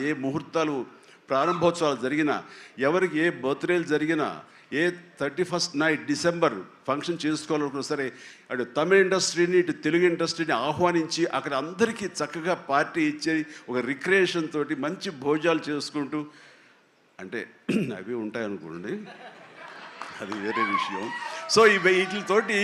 ఏ ముహూర్తాలు ప్రారంభోత్సవాలు జరిగినా, ఎవరికి ఏ బర్త్డేలు జరిగినా, ఏ 31st నైట్ డిసెంబర్ ఫంక్షన్ చేసుకోవాలనుకున్నా సరే అటు తమిళ ఇండస్ట్రీని ఇటు తెలుగు ఇండస్ట్రీని ఆహ్వానించి అక్కడ అందరికీ చక్కగా పార్టీ ఇచ్చే ఒక రిక్రియేషన్ తోటి మంచి భోజనాలు చేసుకుంటూ, అంటే అవి ఉంటాయనుకోండి, అది వేరే విషయం. సో వీటితోటి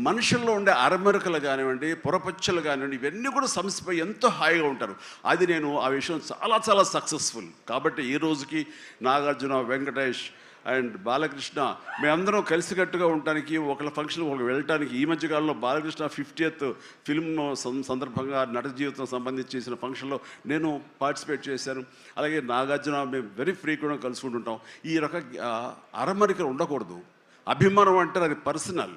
మనుషుల్లో ఉండే అరమరికలు కానివ్వండి, పొరపచ్చలు కానివ్వండి, ఇవన్నీ కూడా సమస్యపై ఎంతో హాయిగా ఉంటారు. అది నేను ఆ విషయం చాలా చాలా సక్సెస్ఫుల్. కాబట్టి ఈ రోజుకి నాగార్జున, వెంకటేష్ అండ్ బాలకృష్ణ మేమందరం కలిసికట్టుగా ఉండటానికి, ఒకళ్ళ ఫంక్షన్ ఒకళ్ళు వెళ్ళటానికి, ఈ మధ్యకాలంలో బాలకృష్ణ 50th ఫిల్మ్ సందర్భంగా నట జీవితం సంబంధించి చేసిన ఫంక్షన్లో నేను పార్టిసిపేట్ చేశాను. అలాగే నాగార్జున మేము వెరీ ఫ్రీక్వెంట్గా కలుసుకుంటుంటాం. ఈ రక అరమరికలు ఉండకూడదు. అభిమానం అంటే అది పర్సనల్.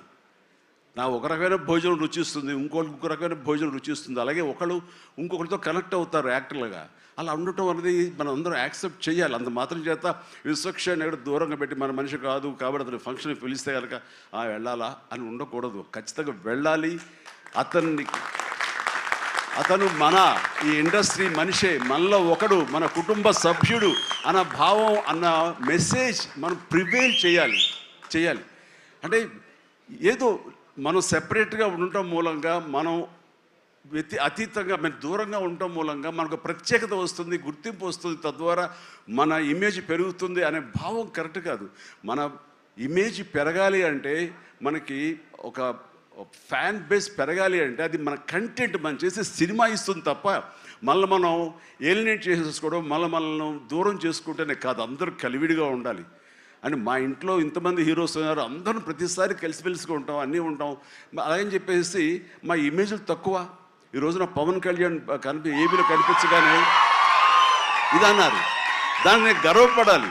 నా ఒక రకమైన భోజనం రుచిస్తుంది, ఇంకొక రకమైన భోజనం రుచిస్తుంది. అలాగే ఒకళ్ళు ఇంకొకరితో కనెక్ట్ అవుతారు యాక్టర్లుగా. అలా ఉండటం అనేది మనం అందరం యాక్సెప్ట్ చేయాలి. అంత మాత్రం చేత విశ్వక్షాన్ని ఎక్కడ దూరంగా పెట్టి మన మనిషి కాదు కాబట్టి అతని ఫంక్షన్కి పిలిస్తే కనుక వెళ్ళాలా అని ఉండకూడదు. ఖచ్చితంగా వెళ్ళాలి. అతను మన ఈ ఇండస్ట్రీ మనిషే, మనలో ఒకడు, మన కుటుంబ సభ్యుడు అన్న భావం, అన్న మెసేజ్ మనం ప్రివేల్ చేయాలి. అంటే ఏదో మనం సెపరేట్గా ఉండటం మూలంగా, మనం అతీతంగా మనం దూరంగా ఉండటం మూలంగా మనకు ప్రత్యేకత వస్తుంది, గుర్తింపు వస్తుంది, తద్వారా మన ఇమేజ్ పెరుగుతుంది అనే భావం కరెక్ట్ కాదు. మన ఇమేజ్ పెరగాలి అంటే, మనకి ఒక ఫ్యాన్ బేస్ పెరగాలి అంటే అది మన కంటెంట్, మనం చేసే సినిమా ఇస్తుంది తప్ప మళ్ళీ మనం ఏలినేట్ చేసేసుకోవడం, మనల్ని దూరం చేసుకుంటేనే కాదు. అందరూ కలివిడిగా ఉండాలి. అని మా ఇంట్లో ఇంతమంది హీరోస్ ఉన్నారు, అందరం ప్రతిసారి కలిసిమెలిసిగా ఉంటాం, అన్నీ ఉంటాం. అలాగని చెప్పేసి మా ఇమేజ్లు తక్కువ. ఈ రోజున పవన్ కళ్యాణ్ ఏబీలో కనిపించగానే ఇది అన్నారు, దాన్ని గర్వపడాలి.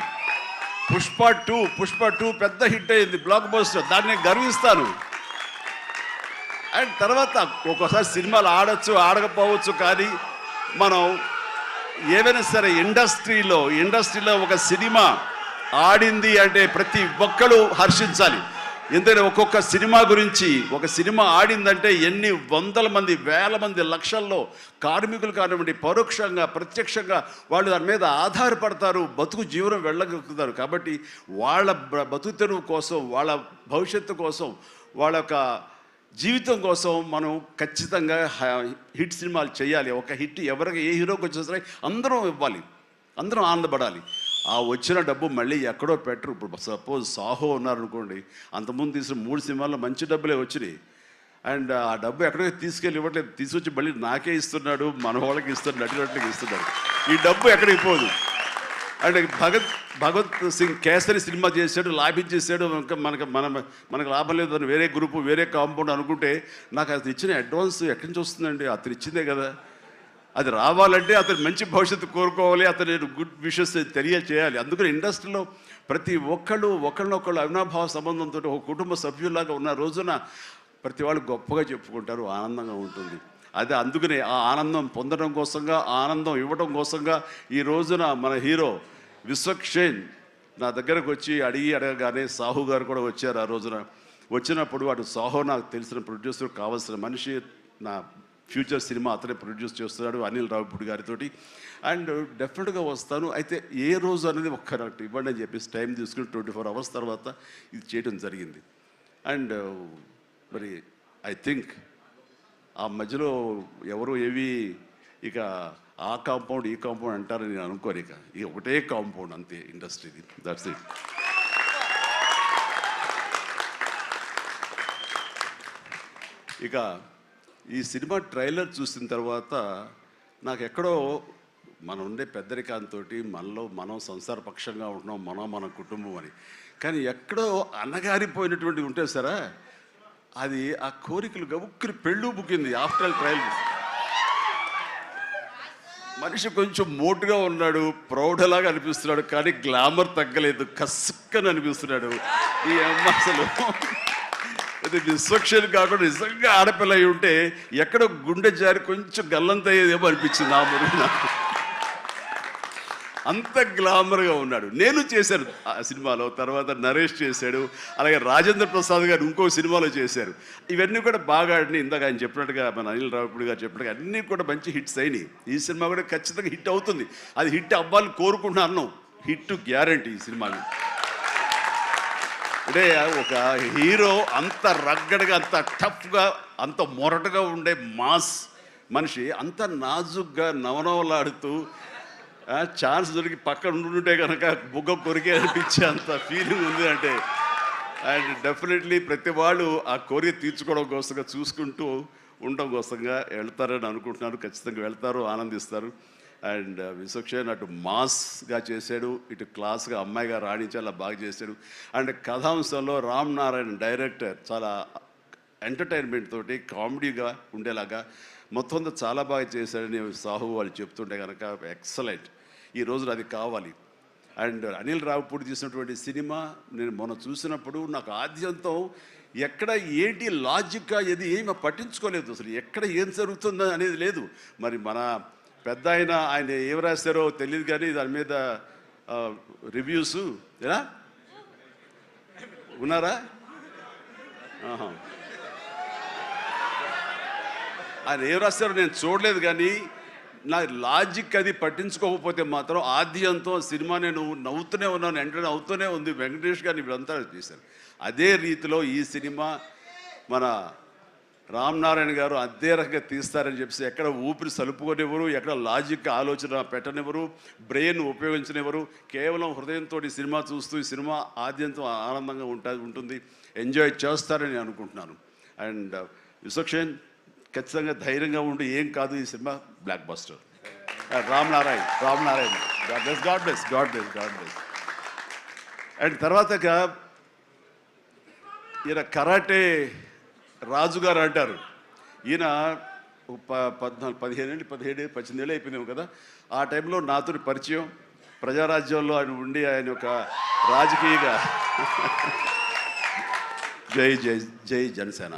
పుష్ప 2 పెద్ద హిట్ అయింది, బ్లాక్ బస్టర్, దాన్ని గర్విస్తాను. అండ్ తర్వాత ఒక్కోసారి సినిమాలు ఆడచ్చు, ఆడకపోవచ్చు, కానీ మనం ఏవైనా సరే ఇండస్ట్రీలో ఒక సినిమా ఆడింది అంటే ప్రతి ఒక్కరు హర్షించాలి. ఎందుకంటే ఒక్కొక్క సినిమా గురించి, ఒక సినిమా ఆడిందంటే ఎన్ని వందల మంది, వేల మంది, లక్షల్లో కార్మికులు కానివ్వండి, పరోక్షంగా ప్రత్యక్షంగా వాళ్ళు దాని మీద ఆధారపడతారు, బతుకు జీవనం వెళ్ళగలుగుతారు. కాబట్టి వాళ్ళ బతుకు తెరువు కోసం, వాళ్ళ భవిష్యత్తు కోసం, వాళ్ళ యొక్క జీవితం కోసం మనం ఖచ్చితంగా హిట్ సినిమాలు చేయాలి. ఒక హిట్ ఎవరికి, ఏ హీరోకి వచ్చినా సరే అందరం ఇవ్వాలి, అందరం ఆనందపడాలి. ఆ వచ్చిన డబ్బు మళ్ళీ ఎక్కడో పెట్టరు. ఇప్పుడు సపోజ్ సాహో ఉన్నారనుకోండి, అంతకుముందు తీసిన 3 సినిమాల్లో మంచి డబ్బులే వచ్చినాయి. అండ్ ఆ డబ్బు ఎక్కడికి తీసుకెళ్ళి ఇవ్వట్లేదు, తీసుకొచ్చి మళ్ళీ నాకే ఇస్తున్నాడు, మన వాళ్ళకి ఇస్తున్నాడు, నటినట్లకి ఇస్తున్నాడు. ఈ డబ్బు ఎక్కడికి పోదు. అండ్ భగత్ సింగ్ కేసరి సినిమా చేశాడు, లాభించేసాడు, ఇంకా మనకు లాభం లేదు అని వేరే గ్రూపు, వేరే కాంపౌండ్ అనుకుంటే, నాకు అతను ఇచ్చిన అడ్వాన్స్ ఎక్కడి నుంచి వస్తుందండి? అతను ఇచ్చిందే కదా. అది రావాలంటే అతను మంచి భవిష్యత్తు కోరుకోవాలి, అతను గుడ్ విషెస్ తెలియచేయాలి. అందుకని ఇండస్ట్రీలో ప్రతి ఒక్కళ్ళు ఒకళ్ళనొకళ్ళు అవినాభావ సంబంధంతో ఒక కుటుంబ సభ్యుల్లాగా ఉన్న రోజున ప్రతి వాళ్ళు గొప్పగా చెప్పుకుంటారు, ఆనందంగా ఉంటుంది. అదే అందుకనే ఆ ఆనందం పొందడం కోసంగా, ఆనందం ఇవ్వడం కోసంగా ఈ రోజున మన హీరో విశ్వక్షేణ్ నా దగ్గరకు వచ్చి అడగగానే సాహు గారు కూడా వచ్చారు. ఆ రోజున వచ్చినప్పుడు అటు సాహు నాకు తెలిసిన ప్రొడ్యూసర్, కావాల్సిన మనిషి, నా ఫ్యూచర్ సినిమా అతనే ప్రొడ్యూస్ చేస్తున్నాడు అనిల్ రావిపూడి గారితో. అండ్ డెఫినెట్గా వస్తాను, అయితే ఏ రోజు అనేది ఒక్కరట్టు ఇవ్వండి అని చెప్పేసి టైం తీసుకుని 24 hours తర్వాత ఇది చేయడం జరిగింది. అండ్ మరి ఐ థింక్ ఆ మధ్యలో ఎవరు ఏవి ఇక ఆ కాంపౌండ్ ఈ కాంపౌండ్ అంటారని నేను అనుకోను. ఇక ఒకటే కాంపౌండ్ అంతే ఇండస్ట్రీది, దట్స్ ఇట్. ఇక ఈ సినిమా ట్రైలర్ చూసిన తర్వాత నాకు ఎక్కడో మనం ఉండే పెద్దరికాంతో మనలో మనం సంసారపక్షంగా ఉంటున్నాం, మన కుటుంబం అని, కానీ ఎక్కడో అన్నగారిపోయినటువంటి ఉంటే సరే అది ఆ కోరికలు గబుక్కుని పెళ్ళు బుక్కింది. ఆఫ్టర్ ఆల్ ట్రైలర్ మనిషి కొంచెం మోటుగా ఉన్నాడు, ప్రౌఢలాగా అనిపిస్తున్నాడు, కానీ గ్లామర్ తగ్గలేదు, కసుక్కని అనిపిస్తున్నాడు. ఈ అమ్మ అసలు అది విశ్వక్షేణ్ కాకుండా నిజంగా ఆడపిల్ల అయి ఉంటే ఎక్కడో గుండె జారి కొంచెం గల్లంత అయ్యేదేమో అనిపించింది ఆ మురుగు నాకు. అంత గ్లామర్గా ఉన్నాడు. నేను చేశాను ఆ సినిమాలో, తర్వాత నరేష్ చేశాడు, అలాగే రాజేంద్ర ప్రసాద్ గారు ఇంకో సినిమాలో చేశారు. ఇవన్నీ కూడా బాగా ఆడినాయి. ఇందాక ఆయన చెప్పినట్టుగా, మన అనిల్ రావిపూడి గారు చెప్పినట్టుగా అన్నీ కూడా మంచి హిట్స్ అయినాయి. ఈ సినిమా కూడా ఖచ్చితంగా హిట్ అవుతుంది. అది హిట్ అవ్వాలని కోరుకుంటున్నాను. హిట్ గ్యారంటీ ఈ సినిమాని. అంటే ఒక హీరో అంత రగ్గడగా, అంత టఫ్గా, అంత మొరటుగా ఉండే మాస్ మనిషి అంత నాజుగ్గా నవనవలాడుతూ ఛాన్స్ దొరికి పక్కన ఉంటుంటే కనుక బుగ్గ కొరికే అనిపించే అంత ఫీలింగ్ ఉంది. అంటే అండ్ డెఫినెట్లీ ప్రతి వాళ్ళు ఆ కోరిక తీర్చుకోవడం కోసంగా, చూసుకుంటూ ఉండడం కోసంగా వెళ్తారని అనుకుంటున్నారు. ఖచ్చితంగా వెళ్తారు, ఆనందిస్తారు. అండ్ విశ్వక్షేణ్ అటు మాస్గా చేశాడు, ఇటు క్లాస్గా అమ్మాయిగా రాణించి అలా బాగా చేశాడు. అండ్ కథాంశంలో రామ్ నారాయణ డైరెక్టర్ చాలా ఎంటర్టైన్మెంట్ తోటి కామెడీగా ఉండేలాగా మొత్తం చాలా బాగా చేశాడని సాహు వాళ్ళు చెప్తుంటే కనుక ఎక్సలెంట్. ఈ రోజున అది కావాలి. అండ్ అనిల్ రావిపూడి తీసినటువంటి సినిమా నేను మొన్న చూసినప్పుడు నాకు ఆద్యంతం ఎక్కడ ఏంటి లాజిక్గా ఏది ఏమి పట్టించుకోలేదు. అసలు ఎక్కడ ఏం జరుగుతుందో అనేది లేదు. మరి మన పెద్ద ఆయన ఏం రాశారో తెలియదు, కానీ దాని మీద రివ్యూస్ ఎలా ఉన్నారా? ఆయన ఏం రాస్తారో నేను చూడలేదు, కానీ నా లాజిక్ అది పట్టించుకోకపోతే మాత్రం ఆద్యంతో సినిమా నేను నవ్వుతూనే ఉన్నాను, వెంటనే అవుతూనే ఉంది. వెంకటేష్ గారిని వీళ్ళంతా చేశారు. అదే రీతిలో ఈ సినిమా మన రామ్ నారాయణ గారు అదే రకంగా తీస్తారని చెప్పేసి ఎక్కడ ఊపిరి సలుపుకొనివ్వరు, ఎక్కడ లాజిక్ ఆలోచన పెట్టనివ్వరు, బ్రెయిన్ ఉపయోగించనివ్వరు. కేవలం హృదయంతో ఈ సినిమా చూస్తూ ఈ సినిమా ఆద్యంతో ఆనందంగా ఉంటుంది, ఎంజాయ్ చేస్తారని అనుకుంటున్నాను. అండ్ విశ్వక్షేణ్ ఖచ్చితంగా ధైర్యంగా ఉండి ఏం కాదు, ఈ cinema block buster. Ram Narayana God bless. And తర్వాత ఈయన కరాటే రాజుగారు అంటారు. ఈయన 17 అయిపోయిందేమో కదా. ఆ టైంలో నాతో పరిచయం, ప్రజారాజ్యంలో ఆయన ఉండి ఆయన ఒక రాజకీయగా జై జై జై జనసేన,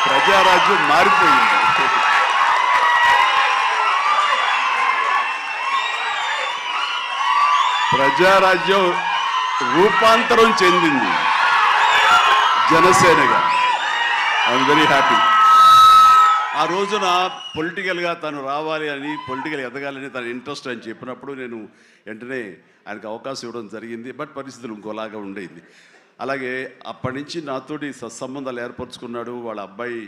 ప్రజారాజ్యం మారిపోయింది. ప్రజారాజ్యం రూపాంతరం చెందింది జనసేనగా. I'm very happy. ఆ రోజున పొలిటికల్గా తను రావాలి అని, పొలిటికల్ ఎదగాలని తన ఇంట్రెస్ట్ అని చెప్పినప్పుడు నేను వెంటనే ఆయనకు అవకాశం ఇవ్వడం జరిగింది. బట్ పరిస్థితులు ఇంకోలాగా ఉండేది. అలాగే అప్పటి నుంచి నాతోటి సత్సంబంధాలు ఏర్పరచుకున్నాడు. వాళ్ళ అబ్బాయి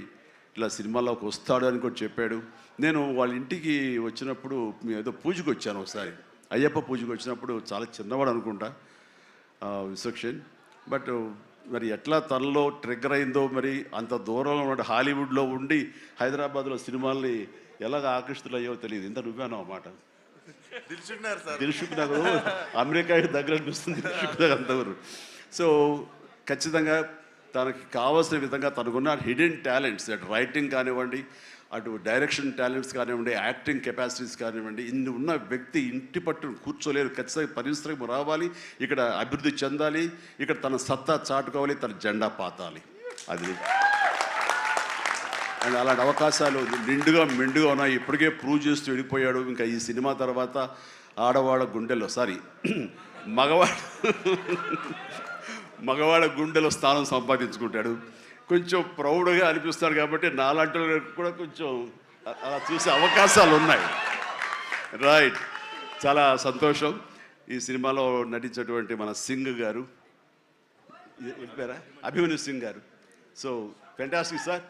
ఇట్లా సినిమాలోకి వస్తాడు అని కూడా చెప్పాడు. నేను వాళ్ళ ఇంటికి వచ్చినప్పుడు ఏదో పూజకు వచ్చాను ఒకసారి, అయ్యప్ప పూజకు వచ్చినప్పుడు. చాలా చిన్నవాడు అనుకుంటా విశ్వక్షేణ్. బట్ మరి ఎట్లా తనలో ట్రిగ్గర్ అయిందో, మరి అంత దూరంలో ఉన్న హాలీవుడ్లో ఉండి హైదరాబాద్లో సినిమాల్ని ఎలాగ ఆకర్షితులయ్యో తెలియదు. ఇంత నువ్వేనో అన్నమాట. దిల్షుక్ నగర్ అమెరికాకి దగ్గర అనిపిస్తుంది, దిల్షుక్ నగర్ అంతవరకు. సో ఖచ్చితంగా తనకి కావాల్సిన విధంగా తనకున్న హిడెన్ టాలెంట్స్, అటు రైటింగ్ కానివ్వండి, అటు డైరెక్షన్ టాలెంట్స్ కానివ్వండి, యాక్టింగ్ కెపాసిటీస్ కానివ్వండి, ఇన్ని ఉన్న వ్యక్తి ఇంటి పట్టును కూర్చోలేరు. ఖచ్చితంగా పరిశ్రమ రావాలి, ఇక్కడ అభివృద్ధి చెందాలి, ఇక్కడ తన సత్తా చాటుకోవాలి, తన జెండా పాతాలి. అది అండ్ అలాంటి అవకాశాలు నిండుగా మెండుగా ఉన్నాయి. ఇప్పటికే ప్రూవ్ చేస్తూ వెళ్ళిపోయాడు. ఇంకా ఈ సినిమా తర్వాత ఆడవాళ్ళ గుండెల్లో మగవాళ్ళ గుండెలో స్థానం సంపాదించుకుంటాడు. కొంచెం ప్రౌడ్గా అనిపిస్తాడు. కాబట్టి నాలాంటి కూడా కొంచెం అలా చూసే అవకాశాలు ఉన్నాయి. రైట్, చాలా సంతోషం. ఈ సినిమాలో నటించేటువంటి మన సింగ్ గారు, అభిమన్యు సింగ్ గారు. So fantastic sir,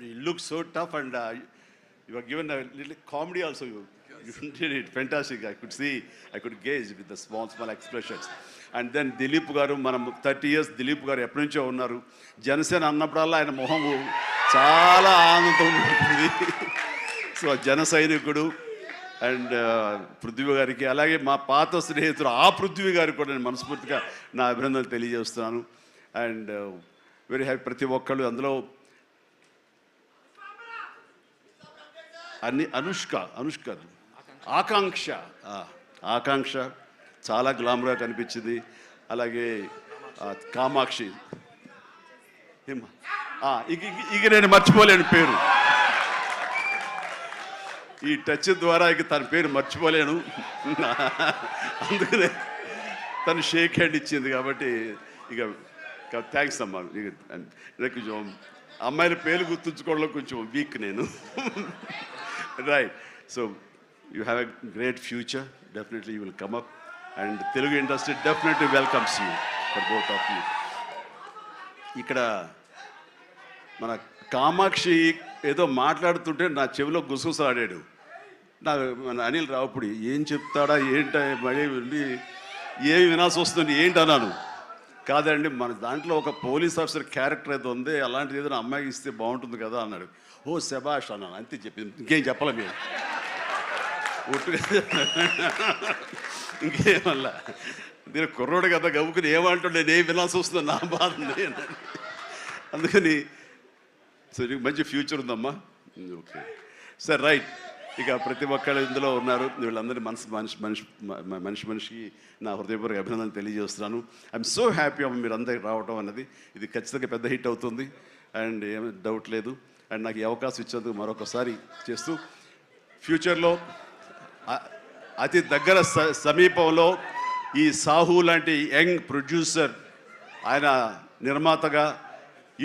you look so tough and you are given a little comedy also. You did it fantastic. I could gauge with the small expressions. And then Dilip గారు, మనం 30 years దిలీప్ గారు ఎప్పటి నుంచో ఉన్నారు. జనసేన అన్నప్పుడల్లా ఆయన మొహం చాలా ఆనందంతో ఉంటుంది. సో జన సైనికుడు. అండ్ పృథ్వీ గారికి, అలాగే మా పాత స్నేహితుడు ఆ పృథ్వీ గారికి కూడా నేను మనస్ఫూర్తిగా నా అభినందనలు తెలియజేస్తున్నాను. And very happy. ప్రతి ఒక్కళ్ళు అందులో అనుష్క ఆకాంక్ష చాలా గ్లామర్గా కనిపించింది. అలాగే కామాక్షి, ఇక నేను మర్చిపోలేని పేరు, ఈ టచ్ ద్వారా ఇక తన పేరు మర్చిపోలేను. అందుకనే తను షేక్ హ్యాండ్ ఇచ్చింది కాబట్టి ఇక థ్యాంక్స్ అమ్మా. ఇక కొంచెం అమ్మాయిల పేరు గుర్తుంచుకోవడంలో కొంచెం వీక్ నేను. Right. So you have a great future. Definitely you will come up and Telugu industry definitely welcomes you for both of you. ఇక్కడ మన కామాక్షి ఏదో మాట్లాడుతుంటే నా చెవిలో గుసగుసలాడాడు. నాకు మన అనిల్ రావుపూడి ఏం చెప్తాడా ఏంట మళ్ళీ ఏమి వినాల్సి వస్తుంది ఏంటి అన్నాను. కాదండి మన దాంట్లో ఒక పోలీస్ ఆఫీసర్ క్యారెక్టర్ ఏదో ఉంది, అలాంటిది ఏదైనా అమ్మాయికి ఇస్తే బాగుంటుంది కదా అన్నాడు. ఓ శభాష్ అన్నాను, అంతే చెప్పింది, ఇంకేం చెప్పలే మేము ఒట్టుగా. ఇంకేమల్లా నేను కుర్రోడు కదా గబుకుని ఏమంటాడు, నేను ఏం వినాల్సి వస్తుంది నా బాధ ఉంది. అందుకని సో మంచి ఫ్యూచర్ ఉందమ్మా. Okay sir, right. ఇక ప్రతి ఒక్కళ్ళు ఇందులో ఉన్నారు, వీళ్ళందరినీ మనిషికి నా హృదయపూర్వక అభినందనలు తెలియజేస్తున్నాను. ఐఎమ్ సో హ్యాపీ అమ్మ మీరు అందరికి రావటం అన్నది. ఇది ఖచ్చితంగా పెద్ద హిట్ అవుతుంది అండ్ ఏమీ డౌట్ లేదు. అండ్ నాకు ఈ అవకాశం ఇచ్చేందుకు మరొకసారి చేస్తూ ఫ్యూచర్లో అతి దగ్గర సమీపంలో ఈ సాహు లాంటి యంగ్ ప్రొడ్యూసర్, ఆయన నిర్మాతగా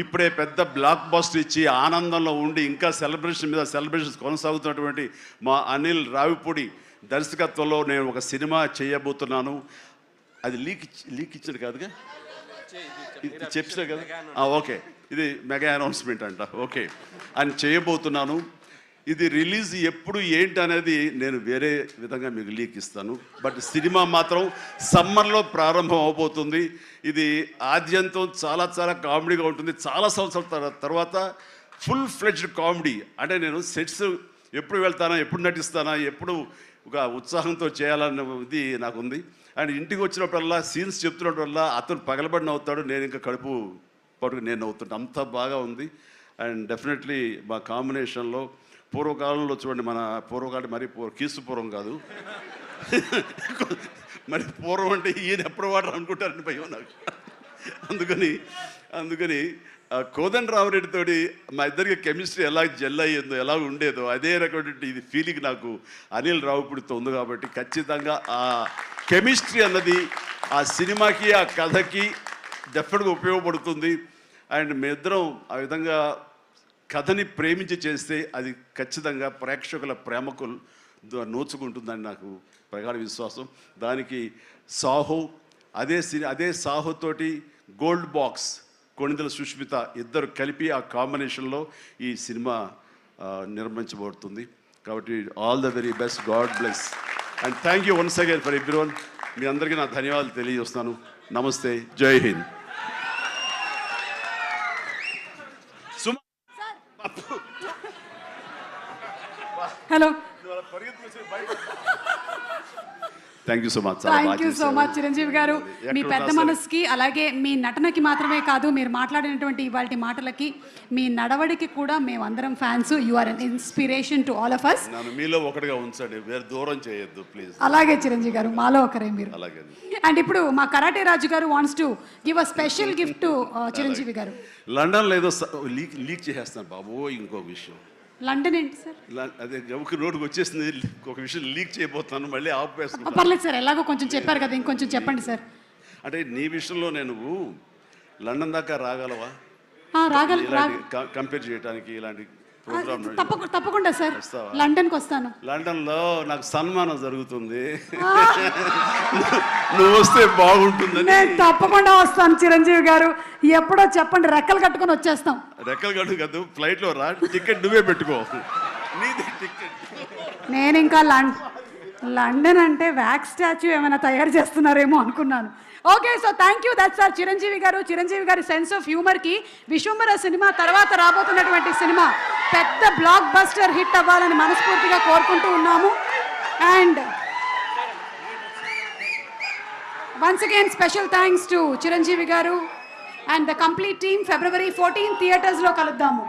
ఇప్పుడే పెద్ద బ్లాక్ బస్టర్ ఇచ్చి ఆనందంలో ఉండి ఇంకా సెలబ్రేషన్స్ కొనసాగుతున్నటువంటి మా అనిల్ రావిపూడి దర్శకత్వంలో నేను ఒక సినిమా చేయబోతున్నాను. అది లీక్ ఇచ్చాడు కాదుగా, చెప్పినా కదా. ఓకే, ఇది మెగా అనౌన్స్మెంట్ అంట. ఓకే, అని చేయబోతున్నాను. ఇది రిలీజ్ ఎప్పుడు ఏంటి అనేది నేను వేరే విధంగా మీకు లీక్ ఇస్తాను. బట్ సినిమా మాత్రం సమ్మర్లో ప్రారంభం అవబోతుంది. ఇది ఆద్యంతం చాలా చాలా కామెడీగా ఉంటుంది. చాలా సంవత్సరాల తర్వాత ఫుల్ ఫ్లెడ్జ్డ్ కామెడీ. అంటే నేను సెట్స్ ఎప్పుడు వెళ్తానా, ఎప్పుడు నటిస్తానా, ఎప్పుడు ఒక ఉత్సాహంతో చేయాలన్న ఇది నాకు ఉంది. అండ్ ఇంటికి వచ్చినప్పుడల్లా సీన్స్ చెప్తున్నప్పుడల్లా అతను పగలబడి నవ్వుతాడు, నేను ఇంకా కడుపు పట్టుకు నేను నవ్వుతుంటాను. అంత బాగా ఉంది. అండ్ డెఫినెట్లీ మా కాంబినేషన్లో పూర్వకాలంలో చూడండి, మన పూర్వకాలం మరి కీసుపూర్వం కాదు, మరి పూర్వం అంటే ఈయన ఎప్పుడు వాడరు అనుకుంటారని భయం నాకు. అందుకని కోదండరామరెడ్డితో మా ఇద్దరికి కెమిస్ట్రీ ఎలా జెల్ అయ్యేదో, ఎలా ఉండేదో అదే రకమైన ఇది ఫీలింగ్ నాకు అనిల్ రావుపూడితో ఉంది. కాబట్టి ఖచ్చితంగా ఆ కెమిస్ట్రీ అన్నది ఆ సినిమాకి ఆ కథకి డెఫినెట్గా ఉపయోగపడుతుంది. అండ్ మీ ఇద్దరం ఆ విధంగా కథని ప్రేమించి చేస్తే అది ఖచ్చితంగా ప్రేక్షకుల ప్రేమకు నోచుకుంటుందని నాకు ప్రగాఢ విశ్వాసం. దానికి సాహో అదే సాహోతోటి గోల్డ్ బాక్స్ కొణిదెల సుష్మిత ఇద్దరు కలిపి ఆ కాంబినేషన్లో ఈ సినిమా నిర్మించబడుతుంది. కాబట్టి all the very best, god bless and thank you once again for everyone. మీ అందరికీ నా ధన్యవాదాలు తెలియజేస్తున్నాను. నమస్తే, Jai Hind. Hello, thank you so much. Thank you so much Chiranjeevi garu. మీ పెద్ద మనసుకి, అలాగే మీ నటనకి మాత్రమే కాదు, మీరు మాట్లాడినటువంటి ఇవాళ మాటలకి, మీ నడవడికి కూడా మేమందరం fans. You are an inspiration to all of us. నన్ను మీలో ఒకటిగా ఉంచండి, వేరే దూరం చేయొద్దు ప్లీజ్. అలాగే చిరంజీవి గారు, మాలో ఒకరే మీరు. అలాగే. అండ్ ఇప్పుడు మా కరాటే రాజు గారు wants to give a special gift to Chiranjeevi గారు. లండన్లో ఏదో లీక్ చేసేస్తాను బాబు. ఇంకొక విషయం, లండన్ ఏంటి సార్? అదే గబుకి రోడ్డుకి వచ్చేసింది, ఒక విషయం లీక్ చేయబోతున్నాను, మళ్ళీ ఆపేస్తాను. పర్లేదు సార్, ఎలాగో కొంచెం చెప్పారు కదా, ఇంకొంచెం చెప్పండి సార్. అంటే నీ విషయంలో నేను లండన్ దాకా రాగలవా? కంపేర్ చేయడానికి ఇలాంటి ప్రోగ్రామ్? తప్పకుండా సార్, లండన్కి వస్తాను. లండన్లో నాకు సన్మానం జరుగుతుంది, నువ్వు వస్తే బాగుంటుంది. నేను తప్పకుండా వస్తాను చిరంజీవి గారు. ఎప్పుడో చెప్పండి, రెక్కలు కట్టుకొని వచ్చేస్తాం. రెక్కలు కట్టు కాదు, ఫ్లైట్లో రా, టికెట్ నువ్వే పెట్టుకో, నీది టికెట్. నేను ఇంకా లండన్ అంటే వ్యాక్స్ స్టాచ్యూ ఏమైనా తయారు చేస్తున్నారేమో అనుకున్నాను. Okay, so thank you, that's our Chiranjeevi garu. Chiranjeevi గారి సెన్స్ ఆఫ్ హ్యూమర్కి విశ్వంబర సినిమా తర్వాత రాబోతున్నటువంటి సినిమా పెద్ద బ్లాక్ బస్టర్ హిట్ అవ్వాలని మనస్ఫూర్తిగా కోరుకుంటూ ఉన్నాము. And once again special thanks to Chiranjeevi garu and the complete team. February 14 థియేటర్స్లో కలుద్దాము.